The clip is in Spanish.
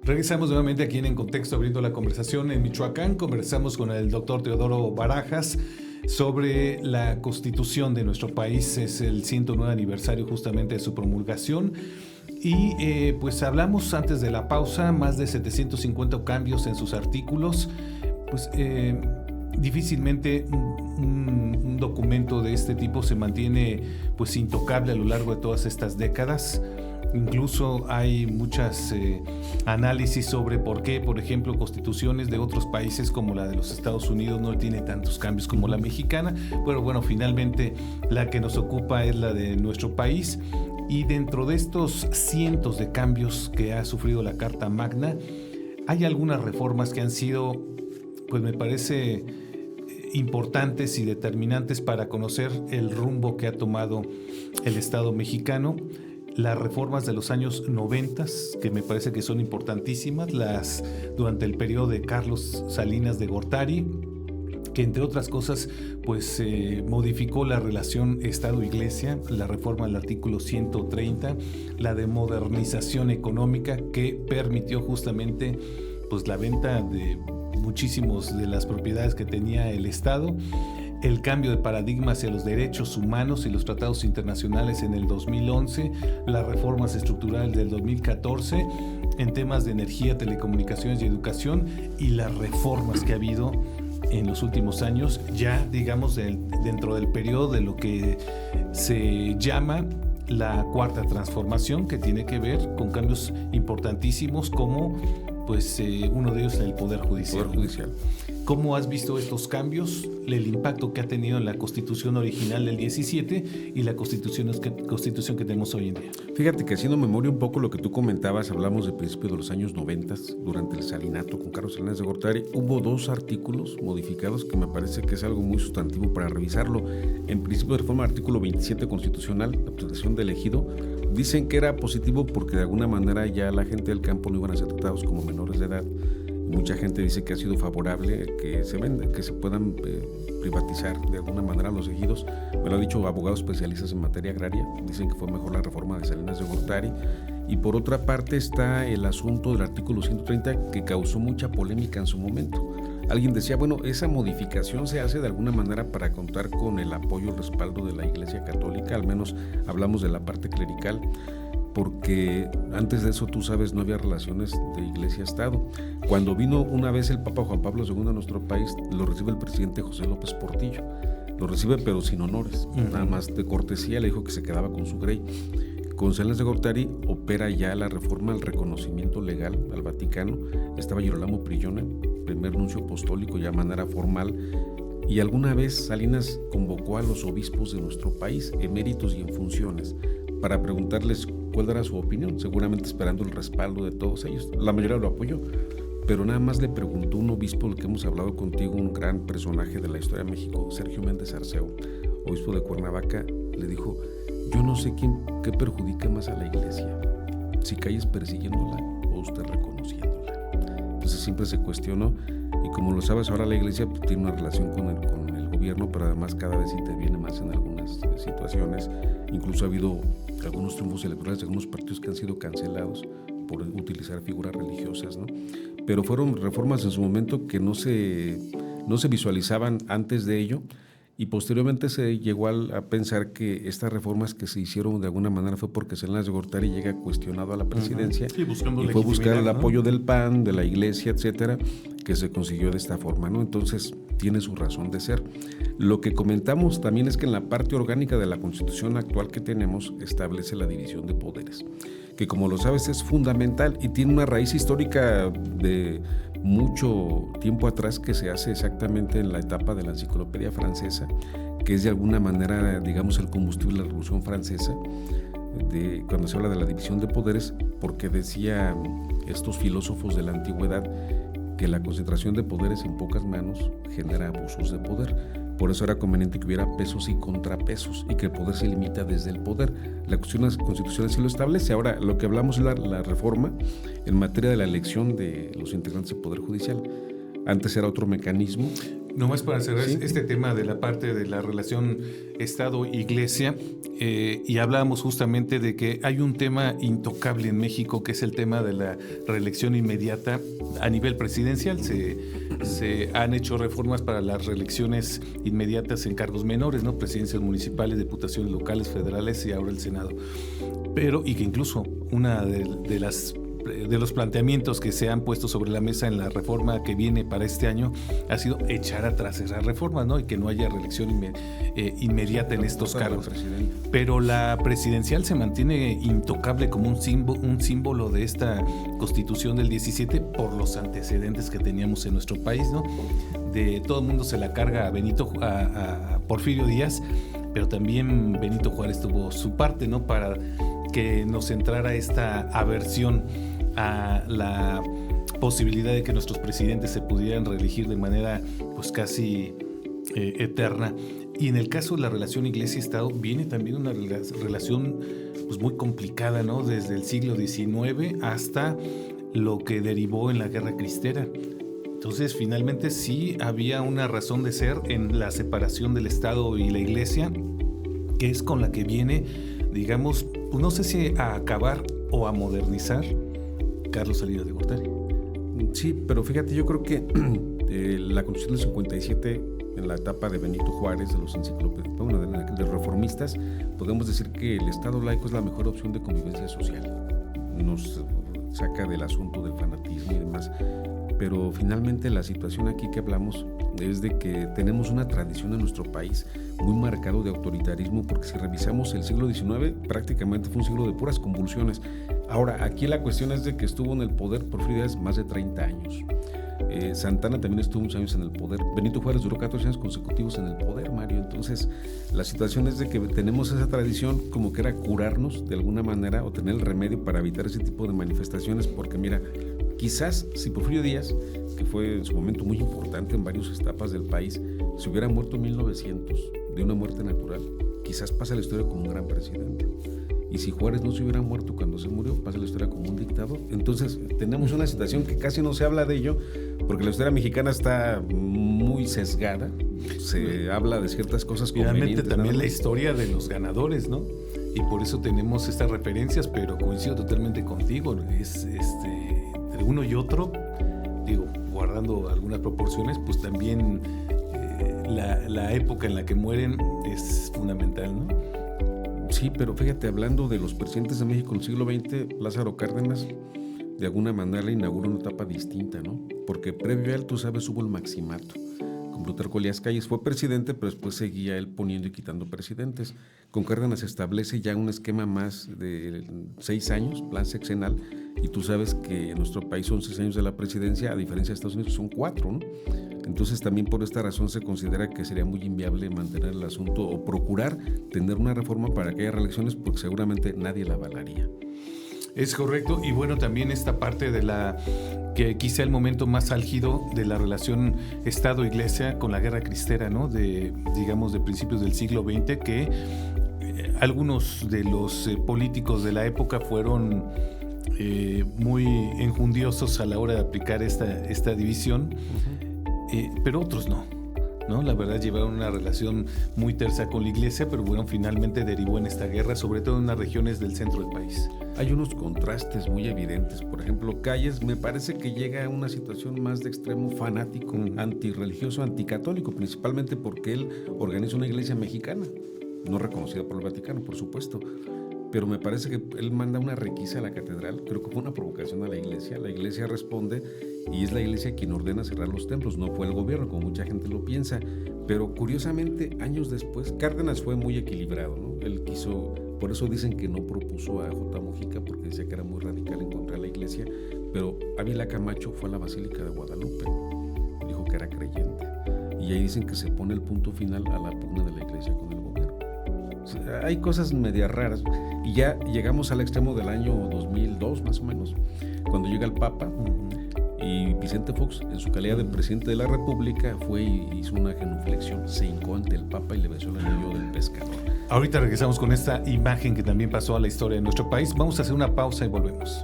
Regresamos nuevamente aquí en Contexto, abriendo la conversación en Michoacán. Conversamos con el doctor Teodoro Barajas sobre la Constitución de nuestro país. Es el 109 aniversario justamente de su promulgación. Y pues hablamos antes de la pausa, más de 750 cambios en sus artículos. Pues difícilmente un documento de este tipo se mantiene pues intocable a lo largo de todas estas décadas. Incluso hay muchas análisis sobre por qué, por ejemplo, constituciones de otros países como la de los Estados Unidos no tiene tantos cambios como la mexicana, pero bueno, finalmente la que nos ocupa es la de nuestro país. Y dentro de estos cientos de cambios que ha sufrido la Carta Magna, hay algunas reformas que han sido, pues me parece, importantes y determinantes para conocer el rumbo que ha tomado el Estado mexicano. Las reformas de los años 90, que me parece que son importantísimas, las durante el periodo de Carlos Salinas de Gortari, que entre otras cosas pues modificó la relación Estado-Iglesia, la reforma del artículo 130, la de modernización económica, que permitió justamente pues la venta de muchísimos de las propiedades que tenía el Estado, el cambio de paradigma hacia los derechos humanos y los tratados internacionales en el 2011, las reformas estructurales del 2014 en temas de energía, telecomunicaciones y educación, y las reformas que ha habido en los últimos años, ya digamos dentro del periodo de lo que se llama la Cuarta Transformación, que tiene que ver con cambios importantísimos como pues uno de ellos en el Poder Judicial. ¿Cómo has visto estos cambios, el impacto que ha tenido en la Constitución original del 17 y la Constitución que tenemos hoy en día? Fíjate que haciendo memoria un poco lo que tú comentabas, hablamos del principio de los años 90, durante el salinato con Carlos Salinas de Gortari, hubo 2 artículos modificados que me parece que es algo muy sustantivo para revisarlo. En principio de reforma, artículo 27 constitucional, la protección del ejido, dicen que era positivo porque de alguna manera ya la gente del campo no iban a ser tratados como menores de edad. Mucha gente dice que ha sido favorable que se venda, que se puedan privatizar de alguna manera los ejidos. Me lo han dicho abogados especialistas en materia agraria, dicen que fue mejor la reforma de Salinas de Gortari. Y por otra parte está el asunto del artículo 130, que causó mucha polémica en su momento. Alguien decía, bueno, esa modificación se hace de alguna manera para contar con el apoyo y el respaldo de la Iglesia Católica, al menos hablamos de la parte clerical, porque antes de eso, tú sabes, no había relaciones de Iglesia-Estado. Cuando vino una vez el Papa Juan Pablo II a nuestro país, lo recibe el presidente José López Portillo. Lo recibe pero sin honores, nada más de cortesía, le dijo que se quedaba con su grey. Con Salinas de Gortari opera ya la reforma al reconocimiento legal al Vaticano. Estaba Girolamo Prillone, primer nuncio apostólico ya de manera formal, y alguna vez Salinas convocó a los obispos de nuestro país, eméritos y en funciones, para preguntarles cuál era su opinión, seguramente esperando el respaldo de todos ellos. La mayoría lo apoyó, pero nada más le preguntó un obispo del que hemos hablado contigo, un gran personaje de la historia de México, Sergio Méndez Arceo, obispo de Cuernavaca, le dijo, yo no sé qué perjudica más a la Iglesia, si calles persiguiéndola o usted reconociéndola. Entonces siempre se cuestionó, y como lo sabes, ahora la Iglesia tiene una relación con el gobierno, pero además cada vez interviene más en algunas situaciones. Incluso ha habido algunos triunfos electorales de algunos partidos que han sido cancelados por utilizar figuras religiosas, ¿no? Pero fueron reformas en su momento que no se visualizaban antes de ello, y posteriormente se llegó a pensar que estas reformas que se hicieron de alguna manera fue porque Salinas de Gortari llega cuestionado a la presidencia, sí, y fue buscar el apoyo del PAN, de la Iglesia, etcétera, que se consiguió de esta forma, ¿no? Entonces tiene su razón de ser. Lo que comentamos también es que en la parte orgánica de la Constitución actual que tenemos establece la división de poderes, que como lo sabes es fundamental y tiene una raíz histórica de mucho tiempo atrás, que se hace exactamente en la etapa de la Enciclopedia Francesa, que es de alguna manera, digamos, el combustible de la Revolución Francesa, cuando se habla de la división de poderes, porque decían estos filósofos de la antigüedad que la concentración de poderes en pocas manos genera abusos de poder. Por eso era conveniente que hubiera pesos y contrapesos y que el poder se limita desde el poder. La Constitución así lo establece. Ahora, lo que hablamos es la reforma en materia de la elección de los integrantes del Poder Judicial. Antes era otro mecanismo. Nomás para cerrar ¿Sí? este tema de la parte de la relación Estado-Iglesia, y hablábamos justamente de que hay un tema intocable en México, que es el tema de la reelección inmediata a nivel presidencial. Se han hecho reformas para las reelecciones inmediatas en cargos menores, ¿no? Presidencias municipales, diputaciones locales, federales y ahora el Senado. Y que incluso una de los planteamientos que se han puesto sobre la mesa en la reforma que viene para este año ha sido echar atrás esas reformas, ¿no? Y que no haya reelección inmediata en estos cargos. Pero la presidencial se mantiene intocable como un símbolo de esta Constitución del 17 por los antecedentes que teníamos en nuestro país, ¿no? De todo el mundo se la carga a Porfirio Díaz, pero también Benito Juárez tuvo su parte, ¿no? Para que nos entrara esta aversión a la posibilidad de que nuestros presidentes se pudieran reelegir de manera pues casi eterna. Y en el caso de la relación Iglesia-Estado viene también una relación pues muy complicada, ¿no? Desde el siglo XIX hasta lo que derivó en la Guerra Cristera. Entonces, finalmente sí había una razón de ser en la separación del Estado y la Iglesia, que es con la que viene, digamos, pues no sé si a acabar o a modernizar Carlos Salinas de Gortari. Sí, pero fíjate, yo creo que la Constitución del 57, en la etapa de Benito Juárez, de los de reformistas, podemos decir que el Estado laico es la mejor opción de convivencia social. Nos saca del asunto del fanatismo y demás. Pero finalmente la situación aquí que hablamos es de que tenemos una tradición en nuestro país muy marcado de autoritarismo, porque si revisamos el siglo XIX, prácticamente fue un siglo de puras convulsiones. Ahora, aquí la cuestión es de que estuvo en el poder Porfirio Díaz más de 30 años. Santana también estuvo muchos años en el poder. Benito Juárez duró 14 años consecutivos en el poder, Mario. Entonces, la situación es de que tenemos esa tradición como que era curarnos de alguna manera o tener el remedio para evitar ese tipo de manifestaciones, porque mira, quizás si Porfirio Díaz, que fue en su momento muy importante en varias etapas del país, se hubiera muerto en 1900 de una muerte natural, quizás pasa la historia como un gran presidente. Y si Juárez no se hubiera muerto cuando se murió, pasa la historia como un dictador. Entonces tenemos una situación que casi no se habla de ello, porque la historia mexicana está muy sesgada. Se habla de ciertas cosas convenientes. Finalmente también la historia de los ganadores, ¿no? Y por eso tenemos estas referencias, pero coincido totalmente contigo. Es entre uno y otro, digo, guardando algunas proporciones, pues también la época en la que mueren es fundamental, ¿no? Sí, pero fíjate, hablando de los presidentes de México en el siglo XX, Lázaro Cárdenas de alguna manera inaugura una etapa distinta, ¿no? Porque previo a él, tú sabes, hubo el maximato. Con Plutarco Elías Calles fue presidente, pero después seguía él poniendo y quitando presidentes. Con Cárdenas se establece ya un esquema más de 6 años, plan sexenal, y tú sabes que en nuestro país son 6 años de la presidencia, a diferencia de Estados Unidos son 4, ¿no? Entonces también por esta razón se considera que sería muy inviable mantener el asunto o procurar tener una reforma para que haya reelecciones, porque seguramente nadie la avalaría. Es correcto, y bueno, también esta parte de que quizá el momento más álgido de la relación Estado-Iglesia con la Guerra Cristera, ¿no? Digamos, de principios del siglo XX, que algunos de los políticos de la época fueron muy enjundiosos a la hora de aplicar esta división, pero otros no. La verdad, llevaron una relación muy tersa con la Iglesia, pero bueno, finalmente derivó en esta guerra, sobre todo en unas regiones del centro del país. Hay unos contrastes muy evidentes. Por ejemplo, Calles me parece que llega a una situación más de extremo fanático, antirreligioso, anticatólico, principalmente porque él organiza una iglesia mexicana, no reconocida por el Vaticano, por supuesto. Pero me parece que él manda una requisa a la catedral, creo que fue una provocación a la iglesia responde y es la iglesia quien ordena cerrar los templos, no fue el gobierno, como mucha gente lo piensa. Pero curiosamente, años después, Cárdenas fue muy equilibrado, ¿no? Él quiso, por eso dicen que no propuso a J. Mujica, porque decía que era muy radical en contra de la iglesia, pero Ávila Camacho fue a la Basílica de Guadalupe, dijo que era creyente, y ahí dicen que se pone el punto final a la pugna de la iglesia con el gobierno. O sea, hay cosas medias raras, y ya llegamos al extremo del año 2002 más o menos, cuando llega el Papa, y Vicente Fox, en su calidad de presidente de la República, fue y hizo una genuflexión, se hincó ante el Papa y le besó el anillo del pescador. Ahorita regresamos con esta imagen que también pasó a la historia de nuestro país. Vamos a hacer una pausa y volvemos.